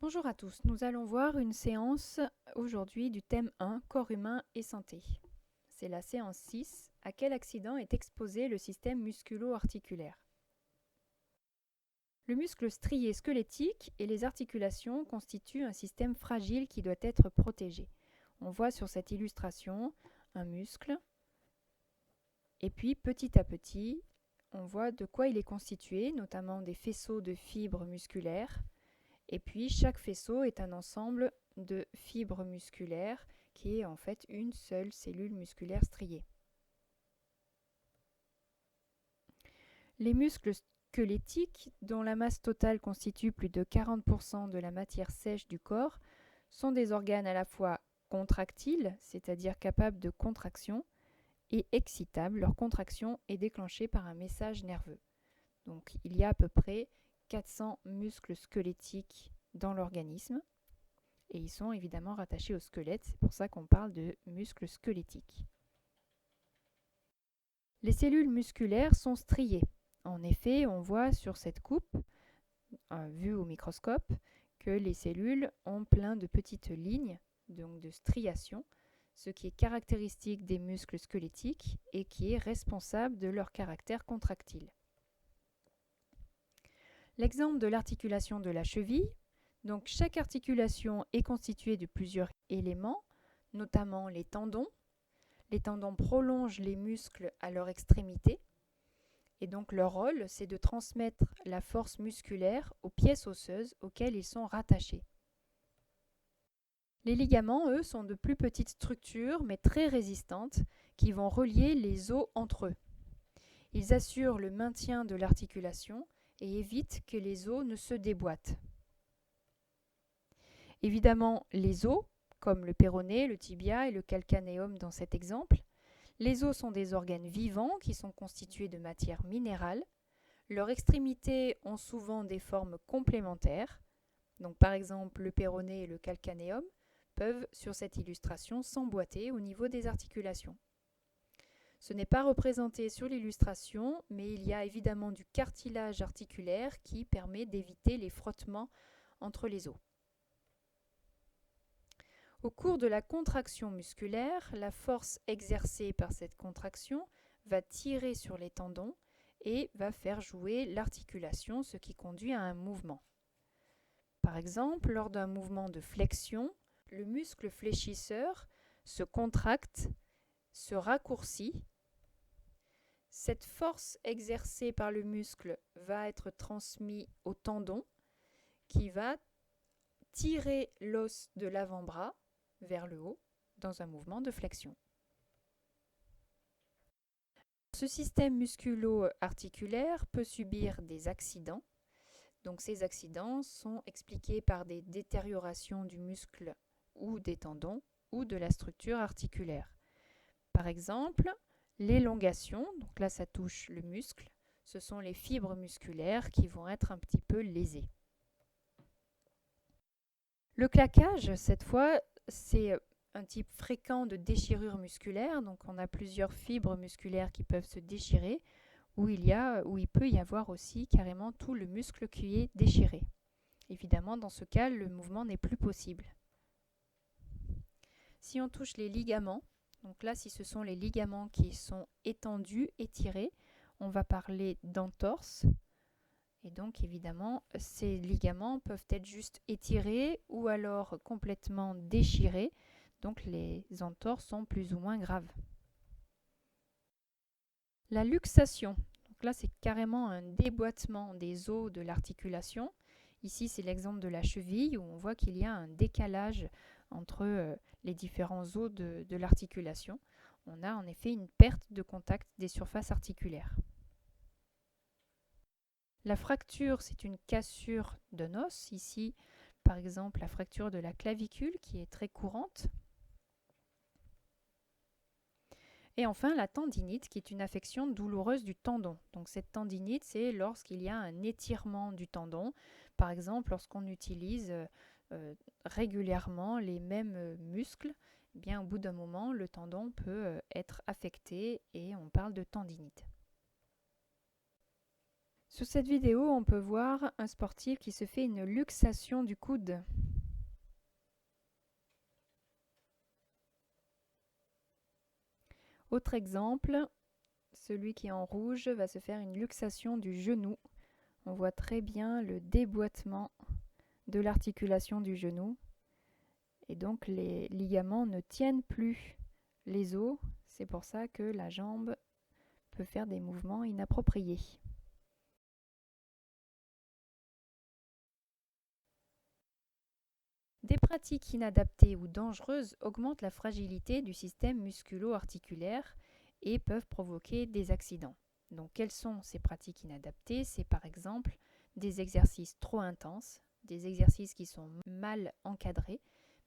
Bonjour à tous, nous allons voir une séance aujourd'hui du thème 1, corps humain et santé. C'est la séance 6, à quel accident est exposé le système musculo-articulaire. Le muscle strié squelettique et les articulations constituent un système fragile qui doit être protégé. On voit sur cette illustration un muscle et puis petit à petit, on voit de quoi il est constitué, notamment des faisceaux de fibres musculaires. Et puis chaque faisceau est un ensemble de fibres musculaires qui est en fait une seule cellule musculaire striée. Les muscles squelettiques, dont la masse totale constitue plus de 40% de la matière sèche du corps, sont des organes à la fois contractiles, c'est-à-dire capables de contraction, et excitables. Leur contraction est déclenchée par un message nerveux. Donc il y a à peu près 400 muscles squelettiques dans l'organisme et ils sont évidemment rattachés au squelette, c'est pour ça qu'on parle de muscles squelettiques. Les cellules musculaires sont striées. En effet, on voit sur cette coupe, vue au microscope, que les cellules ont plein de petites lignes, donc de striations, ce qui est caractéristique des muscles squelettiques et qui est responsable de leur caractère contractile. L'exemple de l'articulation de la cheville. Donc chaque articulation est constituée de plusieurs éléments, notamment les tendons. Les tendons prolongent les muscles à leur extrémité et donc leur rôle, c'est de transmettre la force musculaire aux pièces osseuses auxquelles ils sont rattachés. Les ligaments, eux, sont de plus petites structures mais très résistantes qui vont relier les os entre eux. Ils assurent le maintien de l'articulation et évitent que les os ne se déboîtent. Évidemment, les os, comme le péroné, le tibia et le calcanéum dans cet exemple, les os sont des organes vivants qui sont constitués de matière minérale. Leurs extrémités ont souvent des formes complémentaires. Donc par exemple, le péroné et le calcanéum peuvent, sur cette illustration, s'emboîter au niveau des articulations. Ce n'est pas représenté sur l'illustration, mais il y a évidemment du cartilage articulaire qui permet d'éviter les frottements entre les os. Au cours de la contraction musculaire, la force exercée par cette contraction va tirer sur les tendons et va faire jouer l'articulation, ce qui conduit à un mouvement. Par exemple, lors d'un mouvement de flexion, le muscle fléchisseur se contracte, se raccourcit. Cette force exercée par le muscle va être transmise au tendon qui va tirer l'os de l'avant-bras vers le haut dans un mouvement de flexion. Ce système musculo-articulaire peut subir des accidents. Donc ces accidents sont expliqués par des détériorations du muscle ou des tendons ou de la structure articulaire. Par exemple, l'élongation, donc là ça touche le muscle, ce sont les fibres musculaires qui vont être un petit peu lésées. Le claquage, cette fois, c'est un type fréquent de déchirure musculaire, donc on a plusieurs fibres musculaires qui peuvent se déchirer, où il peut y avoir aussi carrément tout le muscle qui est déchiré. Évidemment, dans ce cas, le mouvement n'est plus possible. Si on touche les ligaments, donc là, si ce sont les ligaments qui sont étendus, étirés, on va parler d'entorse. Et donc évidemment, ces ligaments peuvent être juste étirés ou alors complètement déchirés. Donc les entorses sont plus ou moins graves. La luxation. Donc là, c'est carrément un déboîtement des os de l'articulation. Ici, c'est l'exemple de la cheville où on voit qu'il y a un décalage entre les différents os de l'articulation. On a en effet une perte de contact des surfaces articulaires. La fracture, c'est une cassure d'un os. Ici, par exemple, la fracture de la clavicule qui est très courante. Et enfin, la tendinite qui est une affection douloureuse du tendon. Donc cette tendinite, c'est lorsqu'il y a un étirement du tendon. Par exemple, lorsqu'on utilise régulièrement les mêmes muscles, eh bien, au bout d'un moment, le tendon peut être affecté et on parle de tendinite. Sur cette vidéo, on peut voir un sportif qui se fait une luxation du coude. Autre exemple, celui qui est en rouge va se faire une luxation du genou. On voit très bien le déboîtement de l'articulation du genou. Et donc les ligaments ne tiennent plus les os. C'est pour ça que la jambe peut faire des mouvements inappropriés. Des pratiques inadaptées ou dangereuses augmentent la fragilité du système musculo-articulaire et peuvent provoquer des accidents. Donc, quelles sont ces pratiques inadaptées? C'est par exemple des exercices trop intenses, des exercices qui sont mal encadrés,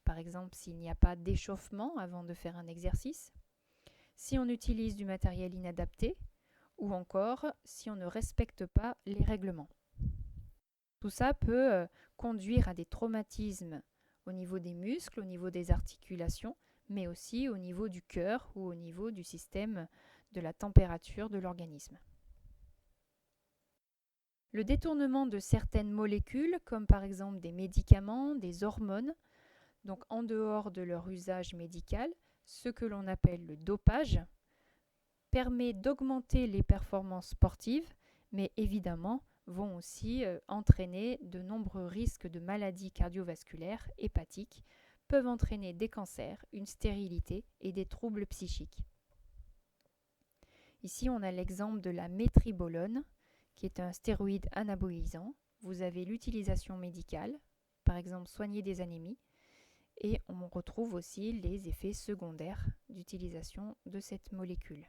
par exemple s'il n'y a pas d'échauffement avant de faire un exercice, si on utilise du matériel inadapté ou encore si on ne respecte pas les règlements. Tout ça peut conduire à des traumatismes au niveau des muscles, au niveau des articulations, mais aussi au niveau du cœur ou au niveau du système de la température de l'organisme. Le détournement de certaines molécules, comme par exemple des médicaments, des hormones, donc en dehors de leur usage médical, ce que l'on appelle le dopage, permet d'augmenter les performances sportives, mais évidemment vont aussi entraîner de nombreux risques de maladies cardiovasculaires, hépatiques, peuvent entraîner des cancers, une stérilité et des troubles psychiques. Ici, on a l'exemple de la métribolone, qui est un stéroïde anabolisant. Vous avez l'utilisation médicale, par exemple soigner des anémies, et on retrouve aussi les effets secondaires d'utilisation de cette molécule.